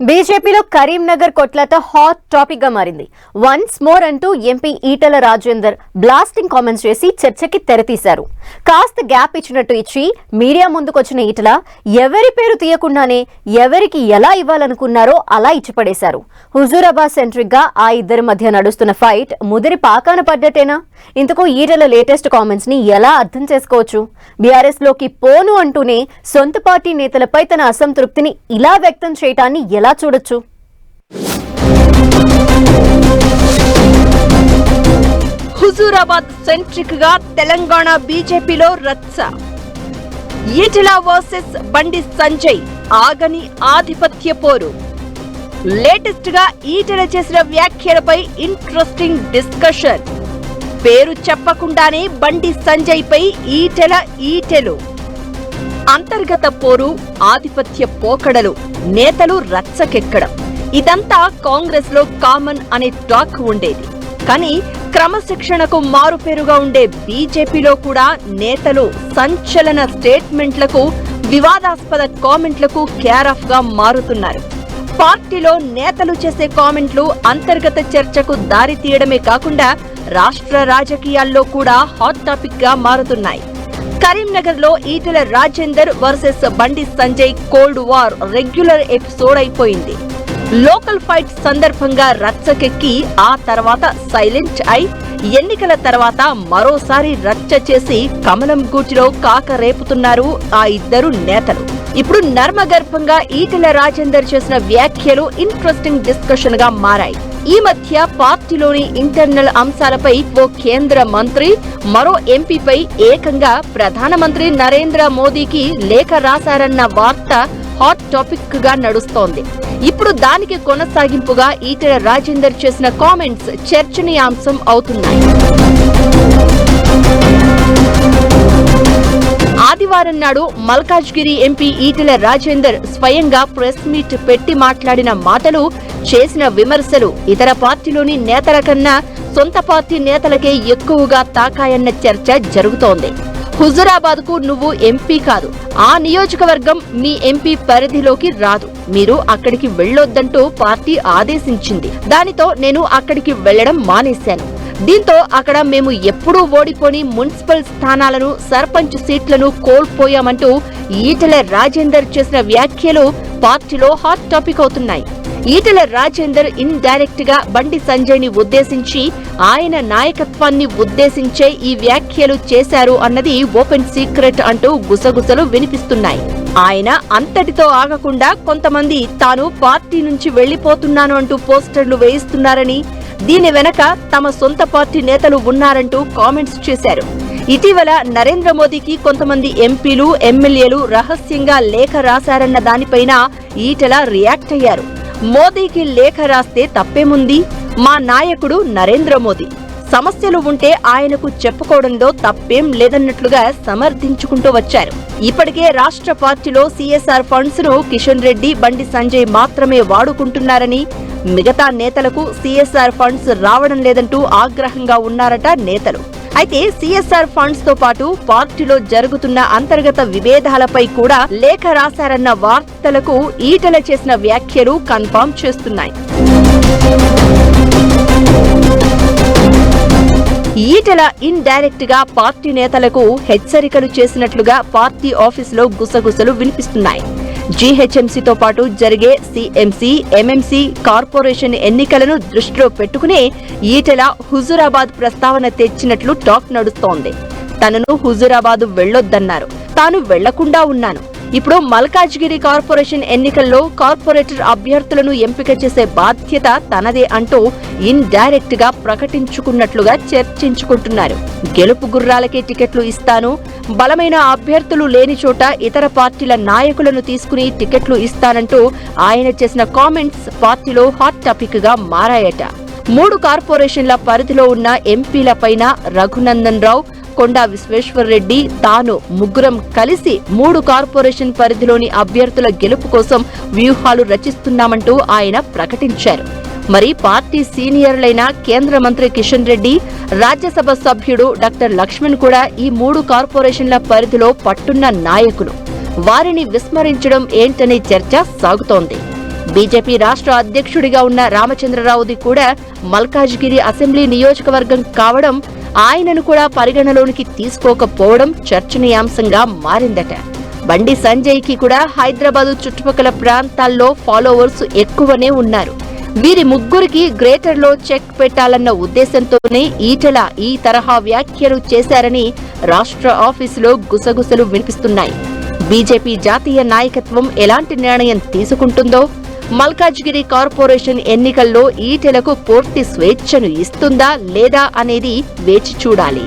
బీజేపీలో కరీంనగర్ కొట్లాట hot topic గా మారింది. వన్స్ మోర్ అంటూ MP Etela Rajender blasting comments చేసి చర్చకి తెరతీశారు. కాస్త గ్యాప్ ఇచ్చినట్టు ఇచ్చి మీడియా ముందుకొచ్చిన ఈటెల ఎవరి పేరు తీయకుండానే ఎవరికి ఎలా ఇవ్వాలనుకున్నారో అలా ఇచ్చిపడేశారు. హుజూరాబాద్ సెంట్రిక్ గా ఆ ఇద్దరి మధ్య నడుస్తున్న ఫైట్ ముదిరి పాకాన పడ్డట్టేనా? ఇంతకు ఈటెల లేటెస్ట్ కామెంట్స్ ని ఎలా అర్థం చేసుకోవచ్చు? బీఆర్ఎస్ లోకి పోను అంటూనే సొంత పార్టీ నేతలపై తన అసంతృప్తిని ఇలా వ్యక్తం చేయటాన్ని ఎలా చూడొచ్చు? హుజూరాబాద్ సెంట్రిక్ గా తెలంగాణ బీజేపీలో రచ్చ. ఈటెల వర్సెస్ బండి సంజయ్ ఆగని ఆధిపత్య పోరు. లేటెస్ట్ గా ఈటెల చేసిన వ్యాఖ్యలపై ఇంట్రెస్టింగ్ డిస్కషన్. పేరు చెప్పకుండానే బండి సంజయ్ పై ఈటెలు. అంతర్గత పోరు, ఆధిపత్య పోకడలు, నేతలు రచ్చకెక్కడం ఇదంతా కాంగ్రెస్ లో కామన్ అనే టాక్ ఉండేది. కానీ క్రమశిక్షణకు మారుపేరుగా ఉండే బీజేపీలో కూడా నేతలు సంచలన స్టేట్మెంట్లకు, వివాదాస్పద కామెంట్లకు కేర్ ఆఫ్ గా మారుతున్నారు. పార్టీలో నేతలు చేసే కామెంట్లు అంతర్గత చర్చకు దారి తీయడమే కాకుండా రాష్ట్ర రాజకీయాల్లో కూడా హాట్ టాపిక్ గా మారుతున్నాయి. కరీంనగర్ లో Etela Rajender versus Bandi Sanjay cold war regular episode అయిపోయింది. లోకల్ ఫైట్ సందర్భంగా రచ్చకెక్కి ఆ తర్వాత సైలెంట్ అయి ఎన్నికల తర్వాత మరోసారి రచ్చ చేసి కమలం గూటిలో కాక రేపుతున్నారు ఆ ఇద్దరు నేతలు. ఇప్పుడు నర్మగర్భంగా ఈటెల రాజేందర్ చేసిన వ్యాఖ్యలు ఇంట్రెస్టింగ్ డిస్కషన్ గా మారాయి. ఈ మధ్య పార్టీలోని ఇంటర్నల్ అంశాలపై ఓ కేంద్ర మంత్రి మరో ఎంపీపై ఏకంగా ప్రధానమంత్రి నరేంద్ర మోదీకి లేఖ రాశారన్న వార్త హాట్ టాపిక్ గా నడుస్తోంది. ఇప్పుడు దానికి కొనసాగింపుగా ఈటెల రాజేందర్ చేసిన కామెంట్స్ చర్చనీయాంశం అవుతున్నాయి. ఆదివారం నాడు మల్కాజ్గిరి ఎంపీ ఈటెల రాజేందర్ స్వయంగా ప్రెస్ మీట్ పెట్టి మాట్లాడిన మాటలు, చేసిన విమర్శలు ఇతర పార్టీలోని నేతల కన్నా సొంత పార్టీ నేతలకే ఎక్కువగా తాకాయన్న చర్చ జరుగుతోంది. హుజూరాబాద్ కు నువ్వు ఎంపీ కాదు, ఆ నియోజకవర్గం మీ ఎంపీ పరిధిలోకి రాదు, మీరు అక్కడికి వెళ్లొద్దంటూ పార్టీ ఆదేశించింది. దానితో నేను అక్కడికి వెళ్లడం మానేశాను. దీంతో అక్కడ మేము ఎప్పుడూ ఓడిపోని మున్సిపల్ స్థానాలను, సర్పంచ్ సీట్లను కోల్పోయామంటూ ఈటెల రాజేందర్ చేసిన వ్యాఖ్యలు పార్టీలో హాట్ టాపిక్ అవుతున్నాయి. ఈటెల రాజేందర్ ఇన్ డైరెక్ట్ గా బండి సంజయ్ ని ఉద్దేశించి, ఆయన నాయకత్వాన్ని ఉద్దేశించే ఈ వ్యాఖ్యలు చేశారు అన్నది ఓపెన్ సీక్రెట్ అంటూ గుసగుసలు వినిపిస్తున్నాయి. ఆయన అంతటితో ఆగకుండా కొంతమంది తాను పార్టీ నుంచి వెళ్లిపోతున్నాను అంటూ పోస్టర్లు వేయిస్తున్నారని, దీని వెనక తమ సొంత పార్టీ నేతలు ఉన్నారంటూ కామెంట్స్ చేశారు. ఇటీవల నరేంద్ర మోదీకి కొంతమంది ఎంపీలు, ఎమ్మెల్యేలు రహస్యంగా లేఖ రాశారన్న దానిపైన ఈటెల రియాక్ట్ అయ్యారు. మోదీకి లేఖ రాస్తే తప్పేముంది? మా నాయకుడు నరేంద్ర మోదీ, సమస్యలు ఉంటే ఆయనకు చెప్పుకోవడంలో తప్పేం లేదన్నట్లుగా సమర్థించుకుంటూ వచ్చారు. ఇప్పటికే రాష్ట్ర పార్టీలో సిఎస్ఆర్ ఫండ్స్ ను కిషన్ రెడ్డి, బండి సంజయ్ మాత్రమే వాడుకుంటున్నారని, మిగతా నేతలకు సిఎస్ఆర్ ఫండ్స్ రావడం లేదంటూ ఆగ్రహంగా ఉన్నారట నేతలు. అయితే సిఎస్ఆర్ ఫండ్స్ తో పాటు పార్టీలో జరుగుతున్న అంతర్గత విభేదాలపై కూడా లేఖ రాశారన్న వార్తలకు ఈటెల చేసిన వ్యాఖ్యలు కన్ఫర్మ్ చేస్తున్నాయి. ఈటెల ఇన్ డైరెక్ట్ గా పార్టీ నేతలకు హెచ్చరికలు చేసినట్లుగా పార్టీ ఆఫీసులో గుసగుసలు వినిపిస్తున్నాయి. జీహెచ్ఎంసీతో పాటు జరిగే సిఎంసీ, ఎంఎంసీ, కార్పొరేషన్ ఎన్నికలను దృష్టిలో పెట్టుకునే ఈటెల హుజూరాబాద్ ప్రస్తావన తెచ్చినట్లు టాక్ నడుస్తోంది. తనను హుజూరాబాద్ వెళ్లొద్దన్నారు, తాను వెళ్లకుండా ఉన్నాను. ఇప్పుడు మల్కాజ్గిరి కార్పొరేషన్ ఎన్నికల్లో కార్పొరేటర్ అభ్యర్థులను ఎంపిక చేసే బాధ్యత తనదే అంటూ ఇన్ డైరెక్ట్ గా ప్రకటించుకున్నట్లుగా చర్చించుకుంటున్నారు. గెలుపు గుర్రాలకే టికెట్లు ఇస్తాను, బలమైన అభ్యర్థులు లేని చోట ఇతర పార్టీల నాయకులను తీసుకుని టికెట్లు ఇస్తానంటూ ఆయన చేసిన కామెంట్స్ పార్టీలో హాట్ టాపిక్ గా మారాయట. 3 కార్పొరేషన్ల పరిధిలో ఉన్న ఎంపీలపైన రఘునందన్ రావు, కొండా విశ్వేశ్వర్ రెడ్డి, తాను ముగ్గురం కలిసి 3 కార్పొరేషన్ పరిధిలోని అభ్యర్థుల గెలుపు కోసం వ్యూహాలు రచిస్తున్నామంటూ ఆయన ప్రకటించారు. మరి పార్టీ సీనియర్లైన కేంద్ర మంత్రి కిషన్ రెడ్డి, రాజ్యసభ సభ్యుడు డాక్టర్ లక్ష్మణ్ కూడా ఈ 3 కార్పొరేషన్ల పరిధిలో పట్టున్న నాయకులు. వారిని విస్మరించడం ఏంటనే చర్చ సాగుతోంది. బీజేపీ రాష్ట్ర అధ్యక్షుడిగా ఉన్న రామచంద్రరావుది కూడా మల్కాజ్గిరి అసెంబ్లీ నియోజకవర్గం కావడం ఆయనను కూడా పరిగణలోనికి తీసుకోకపోవడం చర్చనీయాంశంగా మారిందట. బండి సంజయ్కి కూడా హైదరాబాదు చుట్టుపక్కల ప్రాంతాల్లో ఫాలోవర్స్ ఎక్కువనే ఉన్నారు. వీరి ముగ్గురికి గ్రేటర్లో చెక్ పెట్టాలన్న ఉద్దేశంతోనే ఈటెల ఈ తరహా వ్యాఖ్యలు చేశారని రాష్ట్ర ఆఫీసులో గుసగుసలు వినిపిస్తున్నాయి. బీజేపీ జాతీయ నాయకత్వం ఎలాంటి నిర్ణయం తీసుకుంటుందో, మల్కాజ్గిరి కార్పొరేషన్ ఎన్నికల్లో ఈటెలకు పూర్తి స్వేచ్ఛను ఇస్తుందా లేదా అనేది వేచి చూడాలి.